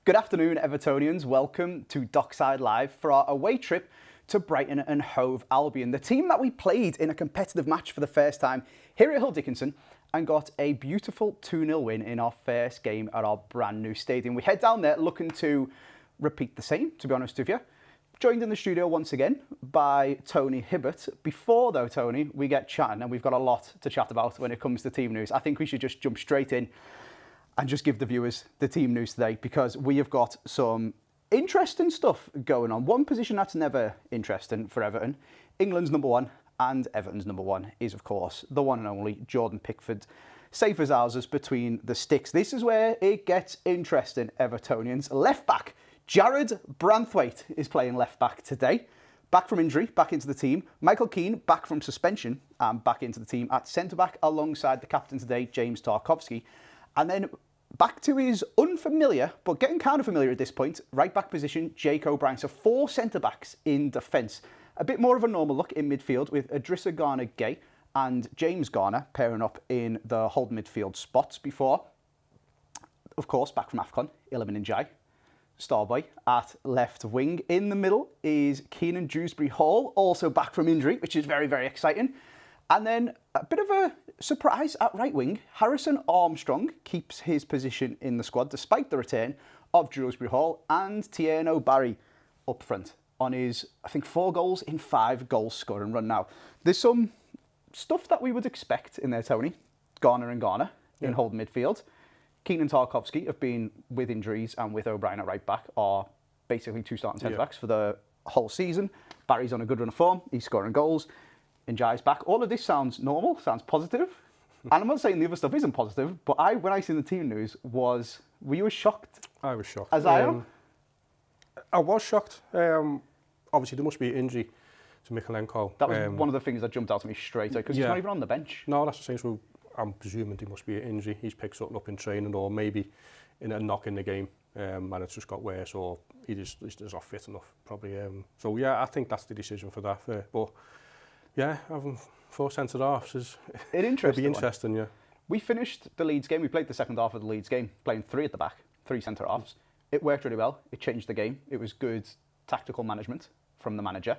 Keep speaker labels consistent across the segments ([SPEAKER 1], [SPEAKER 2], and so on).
[SPEAKER 1] Good afternoon, Evertonians. Welcome to Dockside Live for our away trip to Brighton and Hove Albion, the team that we played in a competitive match for the first time here at Hill Dickinson and got a beautiful 2-0 win in our first game at our brand new stadium. We head down there looking to repeat the same, to be honest with you. Joined in the studio once again by Tony Hibbert. Before though, Tony, we get chatting, and we've got a lot to chat about when it comes to team news. I think we should just jump straight in and just give the viewers the team news today, because we have got some interesting stuff going on. One position that's never interesting for Everton, England's number one and Everton's number one, is of course the one and only Jordan Pickford. Safe as houses between the sticks. This is where it gets interesting, Evertonians. Left back Jared Branthwaite is playing left back today. Back from injury, back into the team. Michael Keane back from suspension and back into the team at centre back alongside the captain today, James Tarkowski. And then back to his unfamiliar, but getting kind of familiar at this point, right back position, Jake O'Brien. So 4 centre backs in defence. A bit more of a normal look in midfield with Idrissa Gana-Gueye and James Garner pairing up in the holding midfield spots before. Of course, back from AFCON, Iliman Ndiaye, Starboy at left wing. In the middle is Keenan Dewsbury-Hall, also back from injury, which is very, very exciting. And then a bit of a surprise at right wing. Harrison Armstrong keeps his position in the squad despite the return of Dewsbury-Hall, and Tierno Barry up front on his, I think, 4 goals in 5 goal scoring run. Now, there's some stuff that we would expect in there, Tony. Garner and Garner in holding midfield. Keane and Tarkowski have been with injuries, and with O'Brien at right back are basically 2 starting centre backs for the whole season. Barry's on a good run of form. He's scoring goals. Ndiaye's back. All of this sounds normal, sounds positive. And I'm not saying the other stuff isn't positive, but when I seen the team news, were you as shocked?
[SPEAKER 2] I was shocked.
[SPEAKER 1] As I am?
[SPEAKER 2] I was shocked. Obviously, there must be an injury to Mikalenko.
[SPEAKER 1] That was one of the things that jumped out at me straight away, because he's not even on the bench.
[SPEAKER 2] No, that's the same. So I'm presuming there must be an injury. He's picked something up in training, or maybe in a knock in the game, and it's just got worse, or he's just not fit enough, probably. So yeah, I think that's the decision for that. But yeah, having 4 centre-halves is it'll be interesting, yeah.
[SPEAKER 1] We finished the Leeds game. We played the second half of the Leeds game, playing 3 at the back, 3 centre-halves. It worked really well. It changed the game. It was good tactical management from the manager.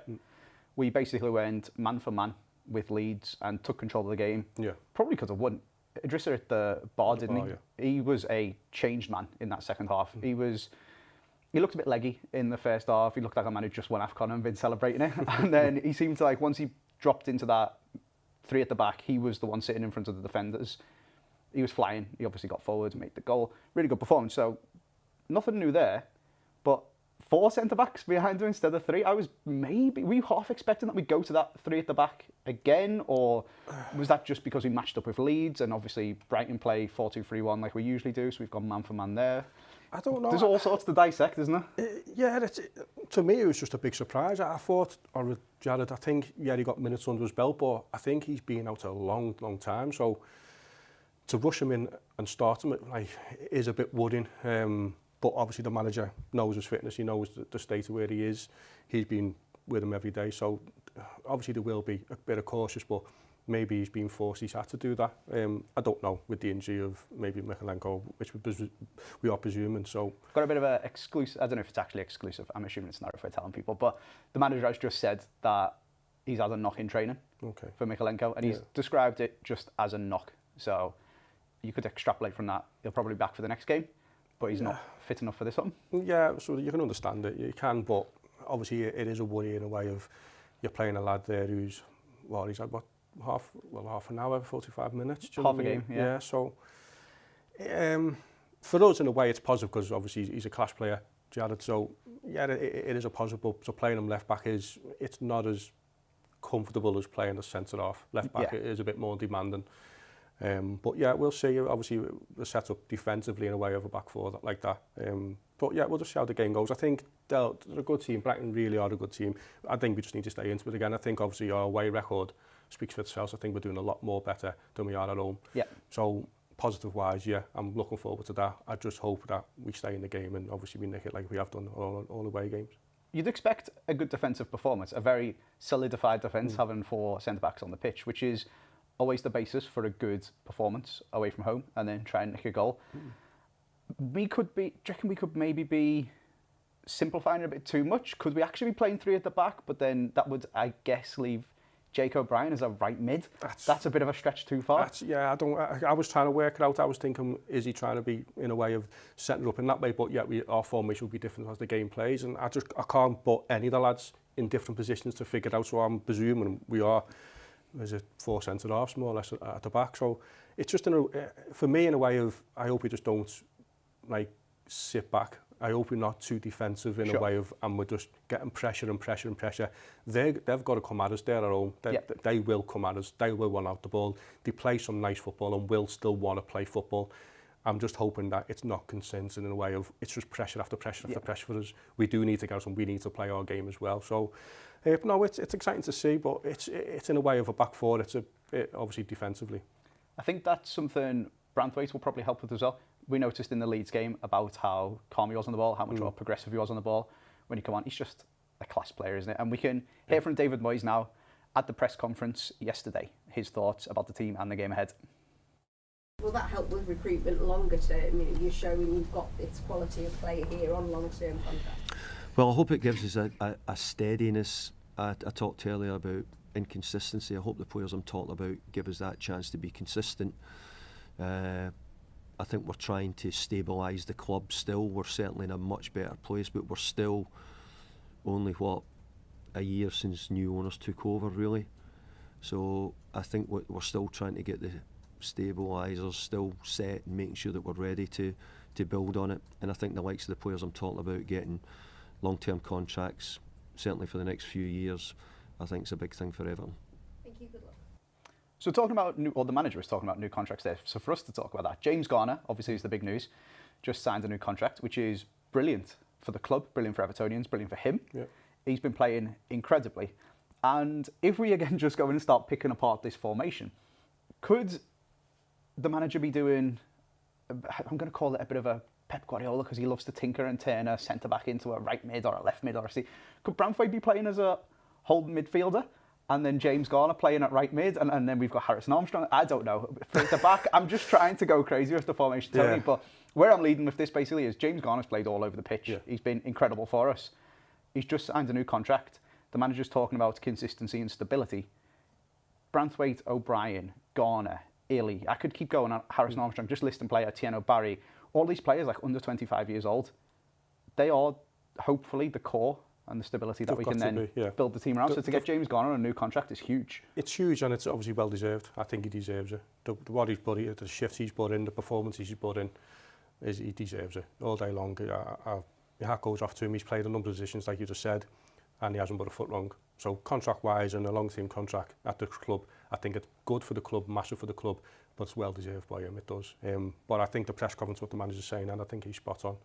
[SPEAKER 1] We basically went man for man with Leeds and took control of the game. Yeah. Probably because of one. Idrissa at the bar, didn't he? Yeah. He was a changed man in that second half. He looked a bit leggy in the first half. He looked like a man who just won AFCON and been celebrating it. And then he seemed to, like, once he dropped into that 3 at the back, he was the one sitting in front of the defenders. He was flying. He obviously got forward and made the goal. Really good performance. So nothing new there. But 4 centre-backs behind him instead of 3. Were you half expecting that we'd go to that 3 at the back again? Or was that just because we matched up with Leeds and obviously Brighton play 4-2-3-1 like we usually do, so we've gone man for man there?
[SPEAKER 2] I don't know.
[SPEAKER 1] There's all sorts to dissect, isn't there?
[SPEAKER 2] Yeah, to me it was just a big surprise. I thought, or Jared, I think, yeah, he got minutes under his belt, but I think he's been out a long, long time. So to rush him in and start him, is a bit worrying. But obviously the manager knows his fitness. He knows the state of where he is. He's been with him every day. So obviously there will be a bit of cautious, but maybe he's been forced. He's had to do that. I don't know with the injury of maybe Mikalenko, which we are presuming. So
[SPEAKER 1] got a bit of a exclusive. I don't know if it's actually exclusive. I'm assuming it's not if we're telling people. But the manager has just said that he's had a knock in training for Mikalenko, and he's described it just as a knock. So you could extrapolate from that. He'll probably be back for the next game, but he's not fit enough for this one. Yeah,
[SPEAKER 2] so you can understand it. You can, but obviously it is a worry in a way of you're playing a lad there who's, he's had half an hour, 45 minutes.
[SPEAKER 1] Half a game,
[SPEAKER 2] yeah. So for us, in a way, it's positive because obviously he's a class player, Jared. So yeah, it is a positive. So playing him left back it's not as comfortable as playing as centre half. Left back it is a bit more demanding. But yeah, we'll see. Obviously, the set up defensively in a way of a back four like that. But yeah, we'll just see how the game goes. I think they're a good team. Brighton really are a good team. I think we just need to stay into it again. I think obviously our away record speaks for itself. I think we're doing a lot more better than we are at home. Yeah. So positive wise, yeah, I'm looking forward to that. I just hope that we stay in the game and obviously we nick it like we have done all away games.
[SPEAKER 1] You'd expect a good defensive performance, a very solidified defence, having 4 centre-backs on the pitch, which is always the basis for a good performance away from home, and then try and nick a goal. Do you reckon we could maybe be simplifying it a bit too much? Could we actually be playing 3 at the back, but then that would, I guess, leave Jake O'Brien as a right mid? That's a bit of a stretch too far.
[SPEAKER 2] I was trying to work it out. I was thinking, is he trying to be in a way of setting it up in that way? But yeah, our formation will be different as the game plays, and I can't put any of the lads in different positions to figure it out. So I'm presuming we are, there's a 4 centre halves more or less at the back. So it's just for me in a way of, I hope we just don't like sit back. I hope we're not too defensive in a way of, and we're just getting pressure and pressure and pressure. They've got to come at us. They're at home. They will come at us. They will run out the ball. They play some nice football and will still want to play football. I'm just hoping that it's not consistent in a way of, it's just pressure after pressure after pressure for us. We do need to get us and we need to play our game as well. So, no, it's exciting to see, but it's in a way of a back four. It's obviously defensively.
[SPEAKER 1] I think that's something Branthwaite will probably help with as well. We noticed in the Leeds game about how calm he was on the ball, how much more progressive he was on the ball when he come on. He's just a class player, isn't it? And we can hear from David Moyes now at the press conference yesterday, his thoughts about the team and the game ahead.
[SPEAKER 3] Will that help with recruitment longer term? You're showing you've got this quality of player here on long-term contract.
[SPEAKER 4] Well, I hope it gives us a steadiness. I talked earlier about inconsistency. I hope the players I'm talking about give us that chance to be consistent. I think we're trying to stabilise the club still. We're certainly in a much better place, but we're still only, a year since new owners took over, really. So I think we're still trying to get the stabilisers still set and making sure that we're ready to build on it. And I think the likes of the players I'm talking about getting long-term contracts, certainly for the next few years, I think is a big thing for Everton.
[SPEAKER 3] Thank you, good luck.
[SPEAKER 1] So talking about the manager was talking about new contracts there. So for us to talk about that, James Garner, obviously is the big news, just signed a new contract, which is brilliant for the club, brilliant for Evertonians, brilliant for him. Yeah. He's been playing incredibly. And if we again just go in and start picking apart this formation, could the manager be doing, I'm going to call it a bit of a Pep Guardiola, because he loves to tinker and turn a centre-back into a right mid or a left mid or a C. Could Branthwaite be playing as a holding midfielder? And then James Garner playing at right mid, and then we've got Harrison Armstrong. I don't know. For the back, I'm just trying to go crazy with the formation, Tony. But where I'm leading with this basically is James Garner's played all over the pitch. Yeah. He's been incredible for us. He's just signed a new contract. The manager's talking about consistency and stability. Branthwaite, O'Brien, Garner, Illy. I could keep going on. Harrison Armstrong, just listing player, Tieno Barry. All these players, like under 25 years old, they are hopefully the core and the stability that we can then build the team around. So to get James Garner on a new contract is huge. It's
[SPEAKER 2] huge, and it's obviously well deserved. I think he deserves it. What he's put in, the shifts he's put in, the performances he's put in, he deserves it all day long. My hat goes off to him. He's played a number of positions, like you just said, and he hasn't put a foot wrong. So contract-wise and a long-term contract at the club, I think it's good for the club, massive for the club, but it's well deserved by him. It does. But I think the press conference, what the manager's saying, and I think he's spot on.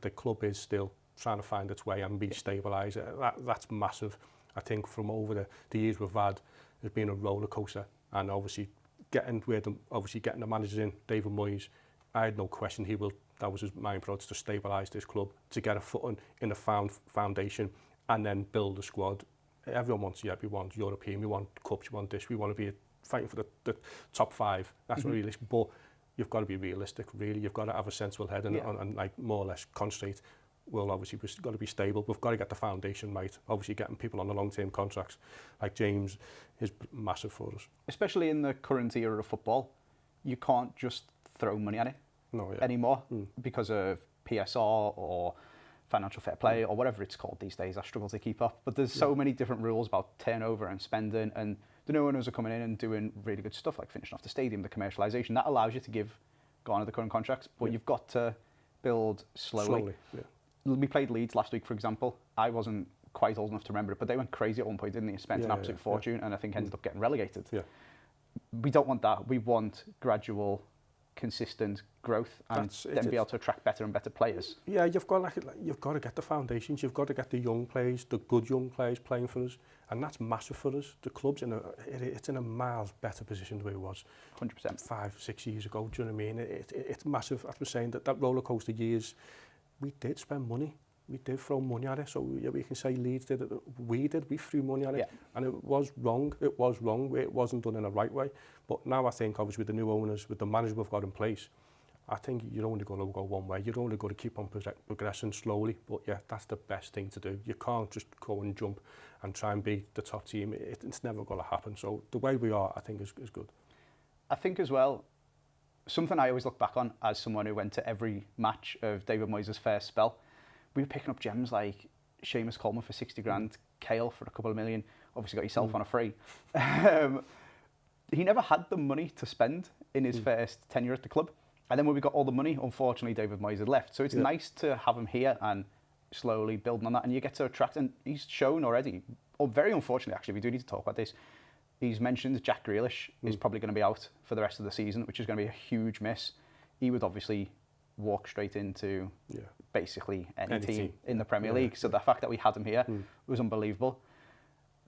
[SPEAKER 2] The club is still trying to find its way and be stabilised. That's massive. I think from over the years we've had, there's been a roller coaster, and obviously getting the managers in, David Moyes, I had no question he will. That was his main approach, to stabilise this club, to get a foot in a foundation, and then build a squad. Everyone wants, we want European, we want cups, we want this, we want to be fighting for the top 5. That's what realistic. But you've got to be realistic, really. You've got to have a sensible head and like more or less concentrate. Well, obviously, we've got to be stable. We've got to get the foundation right. Obviously, getting people on the long-term contracts like James is massive for us. Especially in the current era of football, you can't just throw money at it anymore because of PSR or financial fair play or whatever it's called these days. I struggle to keep up. But there's so many different rules about turnover and spending, and the new owners are coming in and doing really good stuff, like finishing off the stadium, the commercialisation. That allows you to give Garner the current contracts, but you've got to build slowly. We played Leeds last week, for example. I wasn't quite old enough to remember it, but they went crazy at one point, didn't they? Spent an absolute fortune, and I think ended up getting relegated. We don't want that. We want gradual, consistent growth, and then be able to attract better and better players. Yeah, you've got to get the foundations. You've got to get the young players, the good young players playing for us, and that's massive for us. The club's it's in a miles better position than it was 100% 5-6 years ago. Do you know what I mean? It's massive. As we're saying, that roller coaster years. We did spend money. We did throw money at it. So we can say Leeds did it. We threw money at it. And it was wrong. It was wrong. It wasn't done in the right way. But now I think, obviously, with the new owners, with the manager we've got in place, I think you're only going to go one way. You're only going to keep on progressing slowly. But yeah, that's the best thing to do. You can't just go and jump and try and be the top team. It's never going to happen. So the way we are, I think, is good.
[SPEAKER 1] I think as well, something I always look back on as someone who went to every match of David Moyes' first spell, we were picking up gems like Seamus Coleman for 60 grand, Kale for a couple of million, obviously got yourself on a free. He never had the money to spend in his first tenure at the club. And then when we got all the money, unfortunately, David Moyes had left. So it's nice to have him here and slowly building on that. And you get to attract, and he's shown already, or very unfortunately, actually, we do need to talk about this. He's mentioned Jack Grealish is probably going to be out for the rest of the season, which is going to be a huge miss. He would obviously walk straight into basically any team in the Premier League. So the fact that we had him here was unbelievable.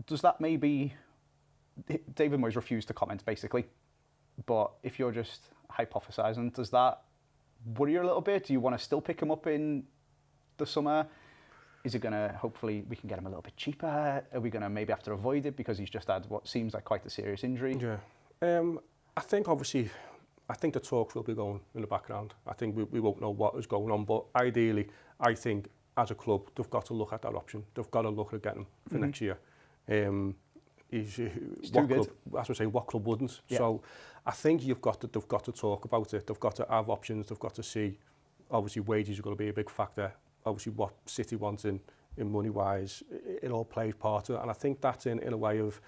[SPEAKER 1] Does that maybe... David Moyes refused to comment, basically. But if you're just hypothesising, does that worry you a little bit? Do you want to still pick him up in the summer? Is it going to, hopefully, we can get him a little bit cheaper? Are we going to maybe have to avoid it because he's just had what seems like quite a serious injury?
[SPEAKER 2] Yeah. I think, obviously, the talks will be going in the background. I think we won't know what is going on. But ideally, I think, as a club, they've got to look at that option. They've got to look at getting him for next year. He's too good. As I say, what club wouldn't? Yeah. So I think they've got to talk about it. They've got to have options. They've got to see, obviously, wages are going to be a big factor. Obviously, what City wants in money-wise, it all plays part of it. And I think that's in a way of,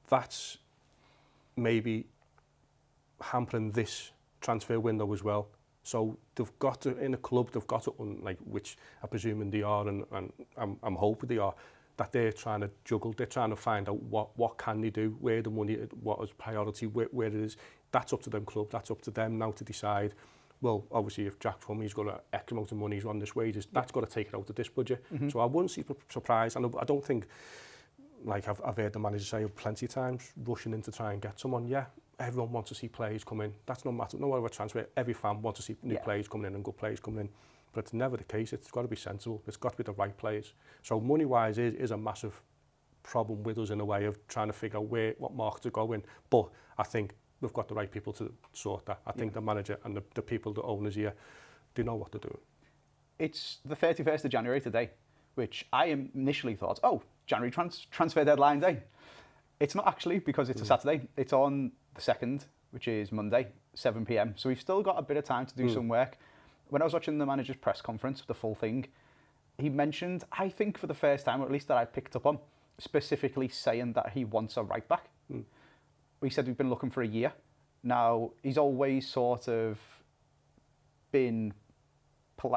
[SPEAKER 2] that's maybe hampering this transfer window as well. So they've got to, in a club, they've got to, like, which I'm presuming they are, and I'm hoping they are, that they're trying to juggle, they're trying to find out what can they do, where the money, what is priority, where it is. That's up to them club, that's up to them now to decide. Well, obviously, if Jack from he's got an X amount of money, he's on this wages, that's got to take it out of this budget. So I wouldn't see surprise, and I don't think, like I've heard the manager say plenty of times, rushing in to try and get someone. Yeah, everyone wants to see players come in. That's no matter, no other transfer, every fan wants to see new players coming in and good players coming in. But it's never the case. It's got to be sensible. It's got to be the right players. So money-wise is a massive problem with us in a way of trying to figure out what market to go in. But I think we've got the right people to sort that. I think the manager and the people, the owners here, they know what to do. It's
[SPEAKER 1] the 31st of January today, which I initially thought, oh, January transfer deadline day. It's not actually, because it's a Saturday. It's on the 2nd, which is Monday, 7 p.m. So we've still got a bit of time to do some work. When I was watching the manager's press conference, the full thing, he mentioned, I think for the first time, or at least that I picked up on, specifically saying that he wants a right back. He said we've been looking for a year. Now, he's always sort of been,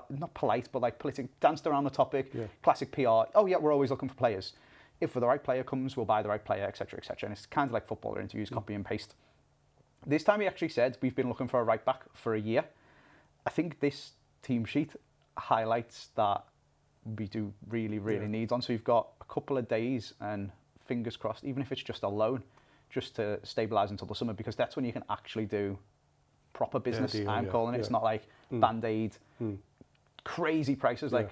[SPEAKER 1] not polite, but like danced around the topic, classic PR. Oh yeah, we're always looking for players. If the right player comes, we'll buy the right player, etc., etc. And it's kind of like footballer interviews, copy and paste. This time he actually said, we've been looking for a right back for a year. I think this team sheet highlights that we do really need on. So we've got a couple of days and fingers crossed, even if it's just a loan, just to stabilise until the summer, because that's when you can actually do proper business, I'm calling it. It's not like Band-Aid, crazy prices. Like,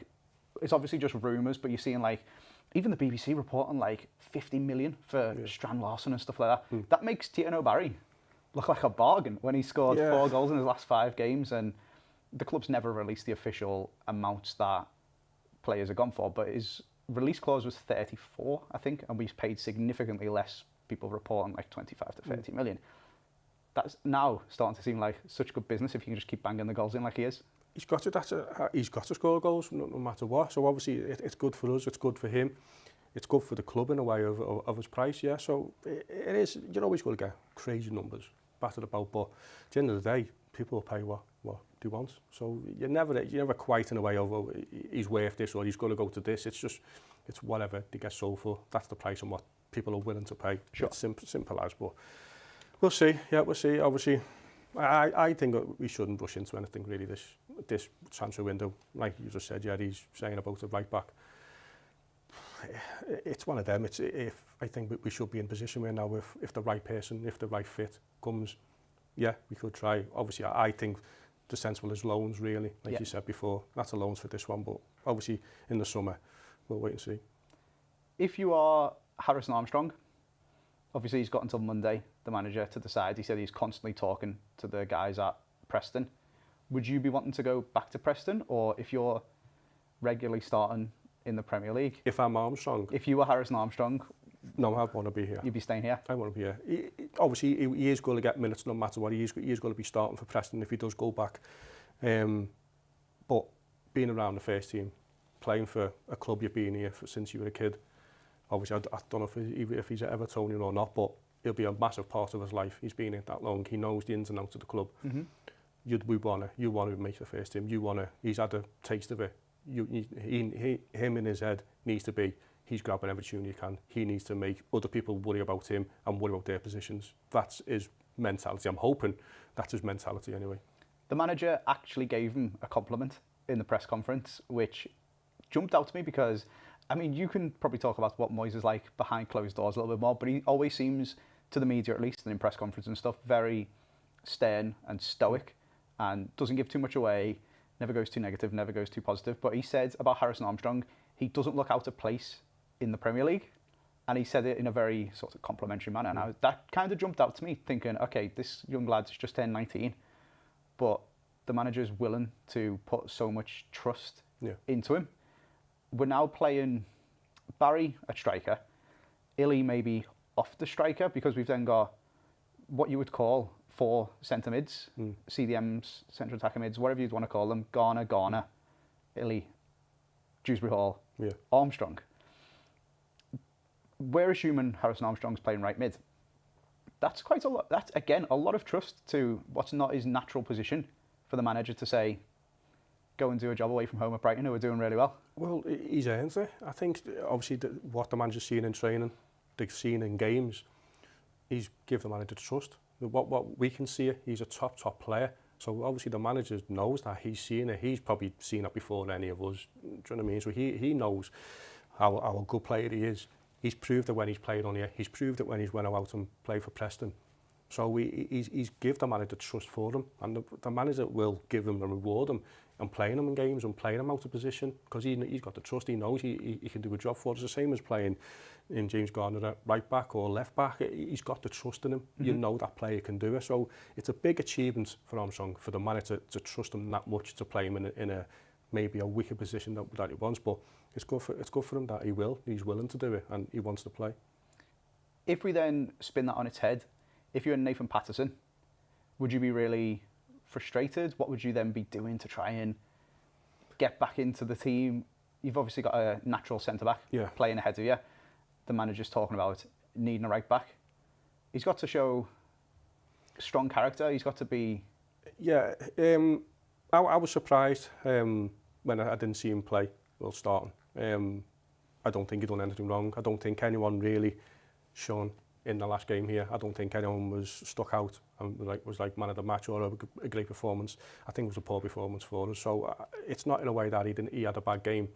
[SPEAKER 1] it's obviously just rumours, but you're seeing like, even the BBC reporting like 50 million for Strand Larson and stuff like that. That makes Tierno O'Barry look like a bargain when he scored 4 goals in his last 5 games, and the club's never released the official amounts that players are gone for, but his release clause was 34, I think, and we've paid significantly less, people reporting like 25 to 30 million. That's now starting to seem like such good business if you can just keep banging the goals in like he is. He's got to score goals no matter what, so obviously it's good for us, it's good for him, it's good for the club in a way of his price, so it is, you're always going to get crazy numbers battered about, but at the end of the day, people will pay what they want. So you're never quite in a way of, oh, he's worth this or he's going to go to this. It's whatever they get sold for. That's the price and what people are willing to pay. Sure. It's simple as, but we'll see. Yeah, we'll see. Obviously, I think we shouldn't rush into anything really this transfer window. Like you just said, he's saying about the right back. It's one of them. I think we should be in position where now if the right person, if the right fit comes, we could try. Obviously, I think the sensible is loans, really, like you said before. That's a loans for this one, but obviously in the summer, we'll wait and see. If you are Harrison Armstrong, obviously he's got until Monday, the manager, to decide. He said he's constantly talking to the guys at Preston. would you be wanting to go back to Preston, or if you're regularly starting in the Premier League?
[SPEAKER 2] If I'm Armstrong?
[SPEAKER 1] If you were Harrison Armstrong,
[SPEAKER 2] no, I want to be here.
[SPEAKER 1] You'd be staying here?
[SPEAKER 2] I want to be here. Obviously, he is going to get minutes no matter what. He is going to be starting for Preston if he does go back. But being around the first team, playing for a club you've been here since you were a kid, obviously I don't know if he's an Evertonian or not, but it'll be a massive part of his life. He's been here that long. He knows the ins and outs of the club.
[SPEAKER 1] Mm-hmm.
[SPEAKER 2] You want to make the first team. He's had a taste of it. Him in his head needs to be, he's grabbing every tune he can. He needs to make other people worry about him and worry about their positions. That's his mentality. I'm hoping that's his mentality anyway.
[SPEAKER 1] The manager actually gave him a compliment in the press conference, which jumped out to me because, I mean, you can probably talk about what Moyes is like behind closed doors a little bit more, but he always seems, to the media at least, and in press conferences and stuff, very stern and stoic and doesn't give too much away, never goes too negative, never goes too positive. But he said about Harrison Armstrong, he doesn't look out of place in the Premier League. And he said it in a very sort of complimentary manner. Now, that kind of jumped out to me, thinking, okay, this young lad's just turned 19, but the manager's willing to put so much trust into him. We're now playing Barry at striker, Illy maybe off the striker, because we've then got what you would call 4 centre mids, CDMs, central attacker mids, whatever you'd want to call them, Garner, Illy, Dewsbury Hall, Armstrong. We're assuming Harrison Armstrong's playing right mid. That's quite a lot. That's, again, a lot of trust to what's not his natural position for the manager to say, go and do a job away from home at Brighton, who are doing really well.
[SPEAKER 2] Well, he's earned it. I think, obviously, what the manager's seen in training, they've seen in games, he's given the manager trust. What we can see, he's a top player. So obviously the manager knows that. He's seen it. He's probably seen it before any of us. Do you know what I mean? So he knows how a good player he is. He's proved it when he's played on here. He's proved it when he's went out and played for Preston. So he's give the manager trust for him, and the manager will give him and reward him and playing him in games and playing him out of position, because he's got the trust. He knows he can do a job for us. The same as playing in James Garner at right back or left back. He's got the trust in him. Mm-hmm. You know that player can do it. So it's a big achievement for Armstrong, for the manager to trust him that much, to play him in a maybe a weaker position that he wants. But it's good for him that he's willing to do it and he wants to play.
[SPEAKER 1] If we then spin that on its head, if you're Nathan Patterson, would you be really frustrated? What would you then be doing to try and get back into the team? You've obviously got a natural centre-back playing ahead of you. The manager's talking about needing a right-back. He's got to show strong character. He's got to be...
[SPEAKER 2] Yeah, I was surprised when I didn't see him play while starting. I don't think he'd done anything wrong. I don't think anyone really shone in the last game here. I don't think anyone was stuck out and was like man of the match or a great performance. I think it was a poor performance for us. So it's not in a way that he had a bad game.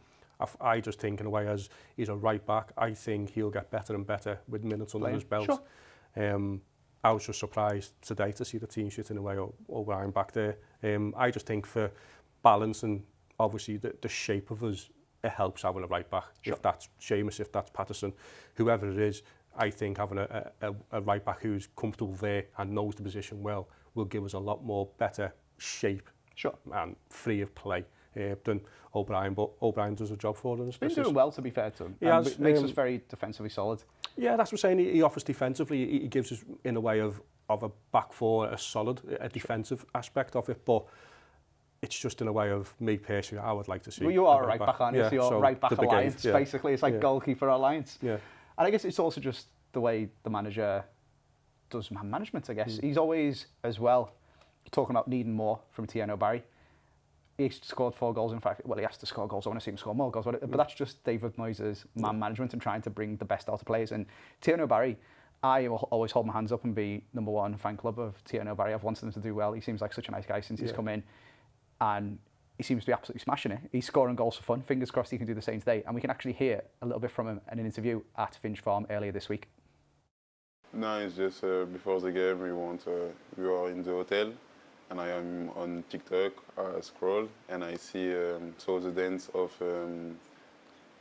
[SPEAKER 2] I just think in a way, as he's a right back, I think he'll get better and better with minutes under his belt. Sure. I was just surprised today to see the team shooting away O'Brien back there. I just think for balance and obviously the shape of us, it helps having a right back. Sure. If that's Seamus, if that's Patterson, whoever it is, I think having a right back who's comfortable there and knows the position well will give us a lot more better shape and free of play than O'Brien. But O'Brien does a job for us.
[SPEAKER 1] He's been doing well, to be fair to him. It makes us very defensively solid. Yeah,
[SPEAKER 2] that's what I'm saying. He offers defensively. He gives us, in a way of a back four, a defensive aspect of it. But it's just in a way of me personally, I would like to see.
[SPEAKER 1] Well, you are a right back, aren't you? So you're right back alliance, basically. It's like goalkeeper alliance.
[SPEAKER 2] Yeah.
[SPEAKER 1] And I guess it's also just the way the manager does man management, I guess. He's always, as well, talking about needing more from Tierno Barry. He scored 4 goals, in fact. Well, he has to score goals. I want to see him score more goals. But that's just David Moyes' man management and trying to bring the best out of players. And Tierno Barry, I will always hold my hands up and be #1 fan club of Tierno Barry. I've wanted him to do well. He seems like such a nice guy since he's come in. And he seems to be absolutely smashing it. He's scoring goals for fun. Fingers crossed he can do the same today. And we can actually hear a little bit from him in an interview at Finch Farm earlier this week.
[SPEAKER 5] No, it's just before the game we were in the hotel and I am on TikTok, I scroll and I see saw the dance of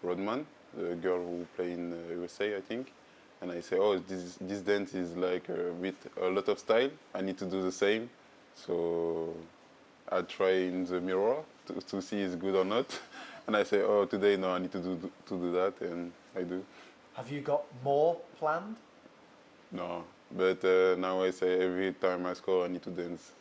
[SPEAKER 5] Rodman, the girl who play in USA, I think. And I say, oh, this dance is like with a lot of style. I need to do the same. So I try in the mirror to see it's good or not. And I say, oh, today, no, I need to do that, and I do.
[SPEAKER 6] Have you got more planned?
[SPEAKER 5] No, but now I say every time I score, I need to dance.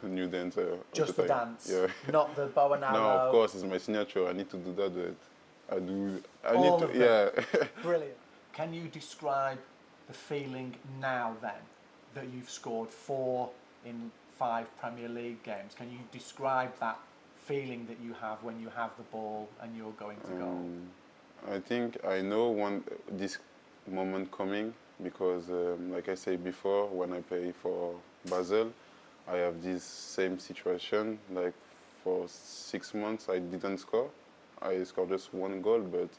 [SPEAKER 5] A new dance.
[SPEAKER 6] Just the dance?
[SPEAKER 5] Yeah.
[SPEAKER 6] Not the bow and arrow?
[SPEAKER 5] No, of course, it's my signature. I need to do that, but I do. I
[SPEAKER 6] All
[SPEAKER 5] need
[SPEAKER 6] of
[SPEAKER 5] to,
[SPEAKER 6] them?
[SPEAKER 5] yeah.
[SPEAKER 6] Brilliant. Can you describe the feeling now then that you've scored 4 in 5 Premier League games? Can you describe that feeling that you have when you have the ball and you're going to goal?
[SPEAKER 5] I think I know this moment coming because, like I said before, when I play for Basel, I have this same situation. Like for 6 months, I didn't score. I scored just 1 goal, but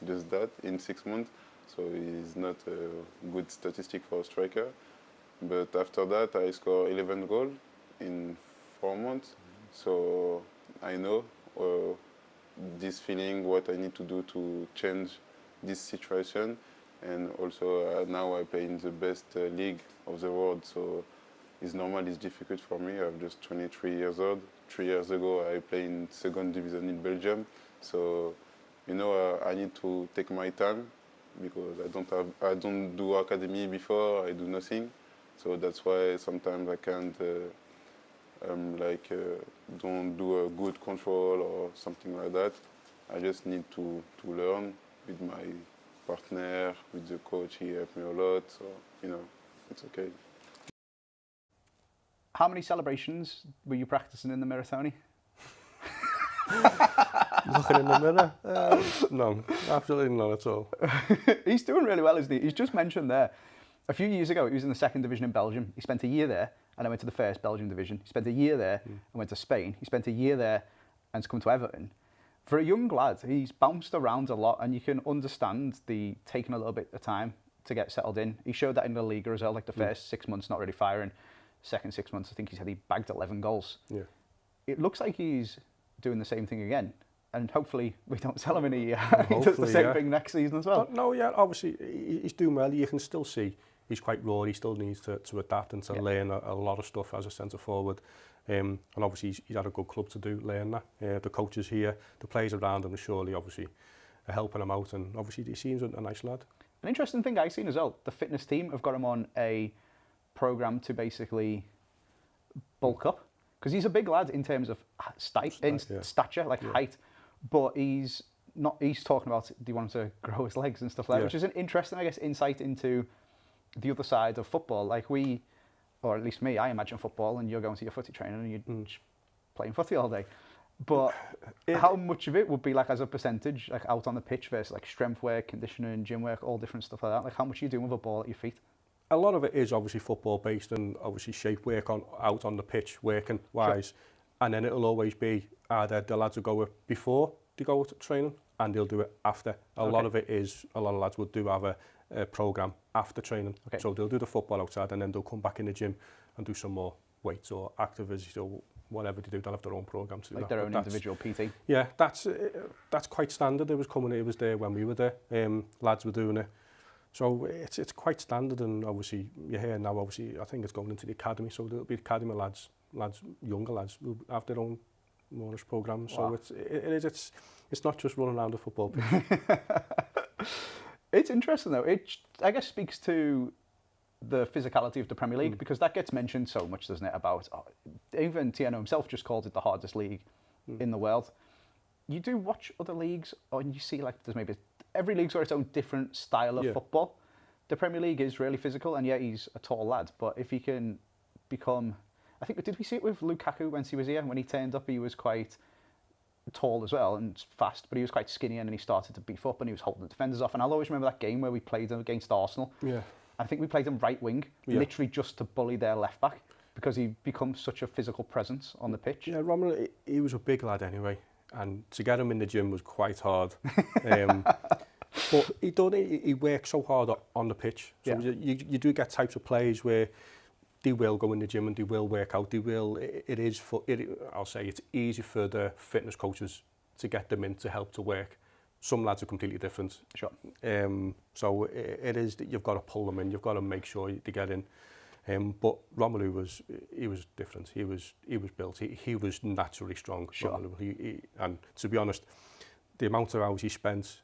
[SPEAKER 5] just that in 6 months. So it's not a good statistic for a striker. But after that, I scored 11 goals in 4 months. So I know this feeling, what I need to do to change this situation. And also now I play in the best league of the world. So it's normal, it's difficult for me. I'm just 23 years old. 3 years ago, I played in 2nd division in Belgium. So, I need to take my time because I don't do academy before, I do nothing. So that's why sometimes I can't don't do a good control or something like that. I just need to learn with my partner, with the coach. He helped me a lot, so it's okay.
[SPEAKER 1] How many celebrations were you practicing in the mirror, Tony?
[SPEAKER 2] Looking in the mirror? No, absolutely not at all.
[SPEAKER 1] He's doing really well, isn't he? He's just mentioned there, a few years ago, he was in the 2nd division in Belgium. He spent a year there, and I went to the 1st Belgian division. He spent a year there and went to Spain. He spent a year there and has come to Everton. For a young lad, he's bounced around a lot, and you can understand the taking a little bit of time to get settled in. He showed that in the Liga as well, like the first 6 months, not really firing. Second 6 months, I think he said he bagged 11 goals. Yeah. It looks like he's doing the same thing again. And hopefully we don't sell him and he does the same thing next season as well.
[SPEAKER 2] No, yeah, obviously he's doing well. You can still see he's quite raw. He still needs to adapt and to learn a lot of stuff as a centre forward. And obviously he's had a good club to learn that. The coaches here, the players around him, surely obviously are helping him out. And obviously he seems a nice lad.
[SPEAKER 1] An interesting thing I've seen as well, the fitness team have got him on a programme to basically bulk up. Because he's a big lad in terms of stature, like height. But he's talking about, do you want him to grow his legs and stuff like that, which is an interesting, I guess, insight into the other side of football. Like or at least me, I imagine football and you're going to your footy training and you're just playing footy all day. But how much of it would be like as a percentage, like out on the pitch versus like strength work, conditioning, gym work, all different stuff like that? Like how much are you doing with a ball at your feet?
[SPEAKER 2] A lot of it is obviously football based and obviously shape work out on the pitch, working wise. Sure. And then it'll always be either the lads will go before they go to training and they'll do it after. A lot of lads will do have a programme after training. Okay. So they'll do the football outside and then they'll come back in the gym and do some more weights or activities or whatever they do. They'll have their own programme to do
[SPEAKER 1] like
[SPEAKER 2] that.
[SPEAKER 1] Their own individual PT?
[SPEAKER 2] Yeah, that's quite standard. It was there when we were there. Lads were doing it. So it's quite standard, and obviously you're here now. Obviously, I think it's going into the academy, so there'll be academy lads, younger lads, will have their own bonus programs. Wow. So it's not just running around the football pitch.
[SPEAKER 1] It's interesting though. It I guess speaks to the physicality of the Premier League because that gets mentioned so much, doesn't it? About even Tiano himself just called it the hardest league in the world. You do watch other leagues, and you see like there's maybe. Every league's got its own different style of football. The Premier League is really physical, and he's a tall lad. But if he can become, I think, did we see it with Lukaku when he was here? When he turned up, he was quite tall as well and fast, but he was quite skinny, and then he started to beef up, and he was holding the defenders off. And I'll always remember that game where we played him against Arsenal. Yeah, I think we played him right wing, literally just to bully their left back because he becomes such a physical presence on the pitch. Yeah,
[SPEAKER 2] Romelu, he was a big lad anyway. And to get him in the gym was quite hard. But he works so hard on the pitch. So you do get types of players where they will go in the gym and they will work out. I'll say it's easy for the fitness coaches to get them in to help to work. Some lads are completely different. Sure. So it is that you've got to pull them in. You've got to make sure they get in. But Romelu was different. He was built. He was naturally strong.
[SPEAKER 1] Sure.
[SPEAKER 2] Romelu. And to be honest, the amount of hours he spent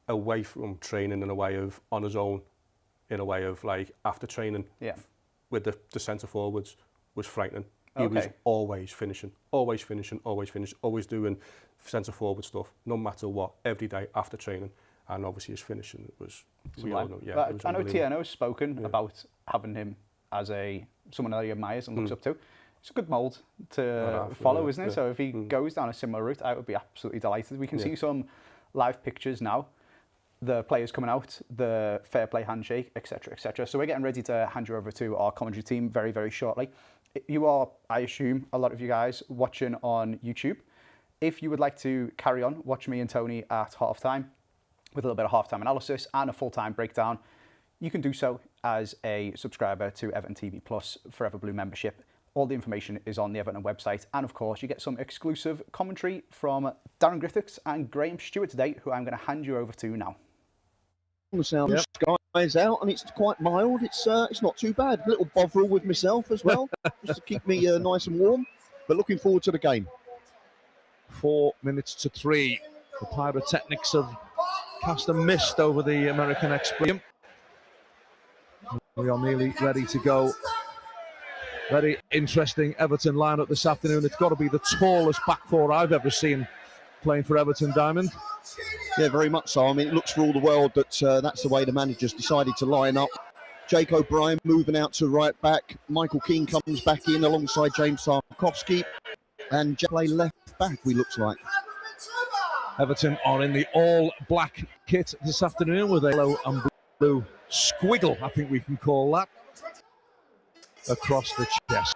[SPEAKER 2] away from training in a way of on his own, in a way of like after training, with the centre forwards was frightening. He was always finishing, always doing centre forward stuff, no matter what, every day after training. And obviously his finishing was, we all know, it was
[SPEAKER 1] I know
[SPEAKER 2] unbelievable.
[SPEAKER 1] Tierno has spoken about having him as someone that he admires and looks up to. It's a good mould to follow, isn't it? So if he goes down a similar route, I would be absolutely delighted. We can see some live pictures now, the players coming out, the fair play handshake, etc., etc. So we're getting ready to hand you over to our commentary team very, very shortly. You are, I assume, a lot of you guys watching on YouTube. If you would like to carry on, watch me and Tony at half-time with a little bit of half-time analysis and a full-time breakdown. You can do so as a subscriber to Everton TV Plus Forever Blue membership. All the information is on the Everton website. And of course, you get some exclusive commentary from Darren Griffiths and Graham Stewart today, who I'm going to hand you over to now.
[SPEAKER 7] The sound sky's out and it's quite mild. It's not too bad. A little bovril with myself as well, just to keep me nice and warm. But looking forward to the game.
[SPEAKER 8] 4 minutes to 3. The pyrotechnics have cast a mist over the American Express. We are nearly ready to go. Very interesting Everton lineup this afternoon. It's got to be the tallest back four I've ever seen playing for Everton, Diamond.
[SPEAKER 7] Yeah, very much so. I mean, it looks for all the world that that's the way the manager's decided to line up. Jake O'Brien moving out to right back. Michael Keane comes back in alongside James Tarkowski. And Jack play left back, we looks like.
[SPEAKER 8] Everton are in the all-black kit this afternoon with a yellow and blue squiggle, I think we can call that, across the chest.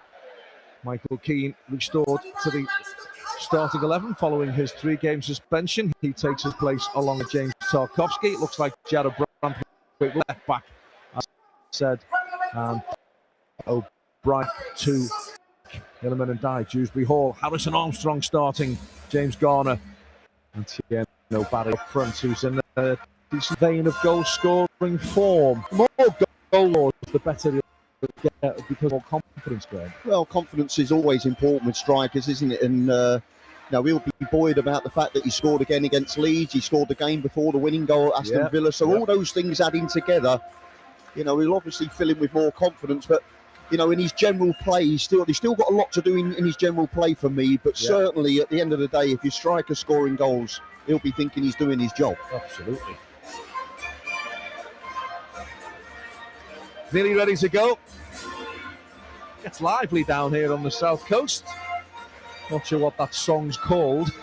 [SPEAKER 8] Michael Keane restored to the starting 11 following his 3-game suspension. He takes his place along with James Tarkowski. It looks like Jared Branthwaite left back, as I said, and O'Brien to Hillerman and Dye, Dewsbury Hall, Harrison Armstrong starting, James Garner and Tierno Barry up front, who's in a decent vein of goal-scoring form. More goals, the better you'll get because of confidence, Graham.
[SPEAKER 7] Well, confidence is always important with strikers, isn't it? And now we'll be buoyed about the fact that he scored again against Leeds. He scored the game before the winning goal at Aston Villa. So all those things adding together, you know, he'll obviously fill in with more confidence. But you know, in his general play, he's still got a lot to do in his general play for me. But certainly, at the end of the day, if your striker's scoring goals, he'll be thinking he's doing his job.
[SPEAKER 8] Absolutely. Nearly ready to go. It's lively down here on the south coast. Not sure what that song's called.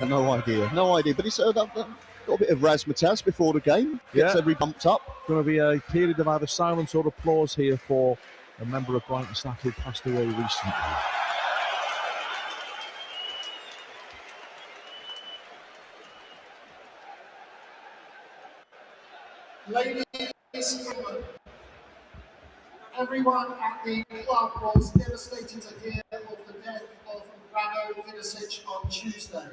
[SPEAKER 7] No idea. But it's got a bit of razzmatazz before the game. Gets every bumped up.
[SPEAKER 8] Going to be a period of either silence or applause here for a member of Brighton staff who passed away recently.
[SPEAKER 9] Ladies and gentlemen, everyone at the club was devastated to hear of the death of Rado Vidicic on Tuesday.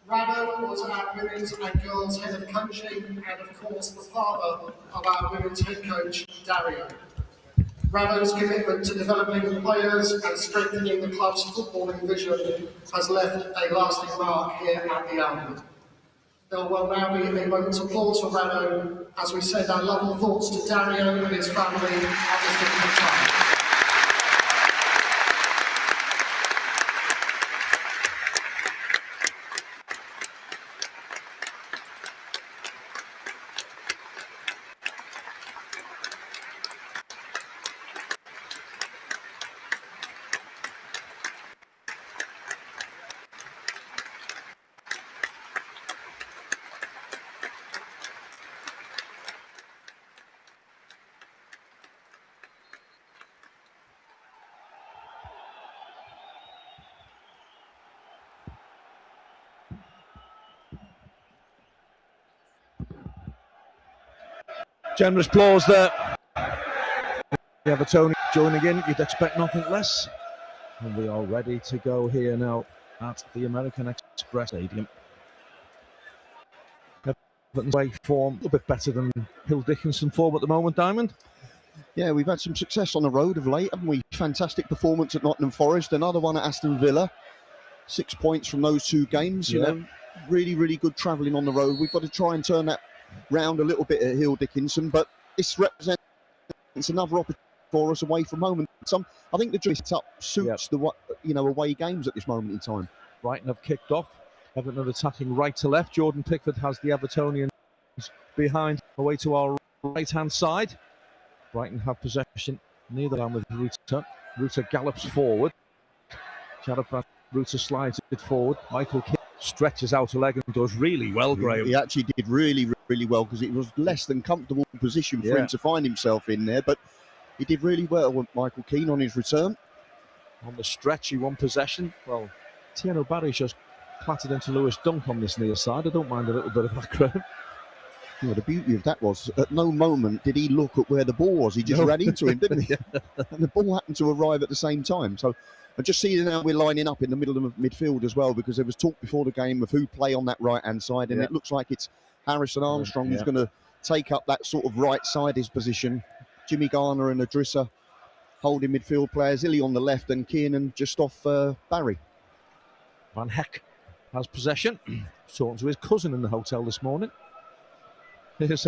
[SPEAKER 9] Rado was our women's and girls head of coaching and of course the father of our women's head coach, Dario. Rado's commitment to developing players and strengthening the club's footballing vision has left a lasting mark here at the Albion. There will now be a moment's applause for Rado as we send our love and thoughts to Dario and his family at this difficult time.
[SPEAKER 8] Generous applause there. The Everton joining in, you'd expect nothing less. And we are ready to go here now at the American Express Stadium. Everton's away form a little bit better than Hill Dickinson form at the moment, Diamond.
[SPEAKER 7] Yeah, we've had some success on the road of late, haven't we? Fantastic performance at Nottingham Forest, another one at Aston Villa. 6 points from those 2 games, you know. Really, really good travelling on the road. We've got to try and turn that round a little bit at Hill Dickinson, but this represents another opportunity for us away from home. And I think the dress up suits the away games at this moment in time.
[SPEAKER 8] Brighton have kicked off. Everton attacking right to left. Jordan Pickford has the Evertonians behind, away to our right-hand side. Brighton have possession near the line with Ruta. Ruta gallops forward. Ruta slides it forward. Michael King stretches out a leg and does really well, Graham.
[SPEAKER 7] He actually did really, really well, because it was less than comfortable position for him to find himself in there, but he did really well with Michael Keane on his return.
[SPEAKER 8] On the stretch, he won possession. Well, Tieno Barry's just clattered into Lewis Dunk on this near side. I don't mind a little bit of background.
[SPEAKER 7] You know, the beauty of that was, at no moment did he look at where the ball was. He just ran into him, didn't he? And the ball happened to arrive at the same time. So I just see now we're lining up in the middle of midfield as well, because there was talk before the game of who play on that right-hand side, and it looks like it's Harrison Armstrong who's going to take up that sort of right-sided position. Jimmy Garner and Adrissa holding midfield players, Illy on the left and Kiernan just off Barry.
[SPEAKER 8] Van Heck has possession. Talking to his cousin in the hotel this morning. Here's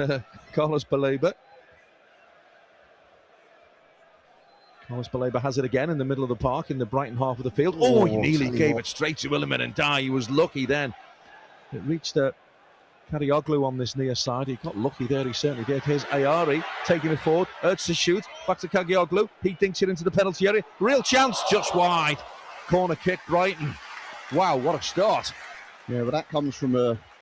[SPEAKER 8] Carlos Baleba. Carlos Baleba has it again in the middle of the park, in the Brighton half of the field. Oh, he nearly gave it straight to Iliman and Dye. He was lucky then. It reached Karioglu on this near side. He got lucky there, he certainly did. Here's Ayari taking it forward, urged to shoot, back to Karioglu. He dinks it into the penalty area. Real chance, just wide. Corner kick, Brighton. Wow, what a start.
[SPEAKER 7] Yeah, but that comes from a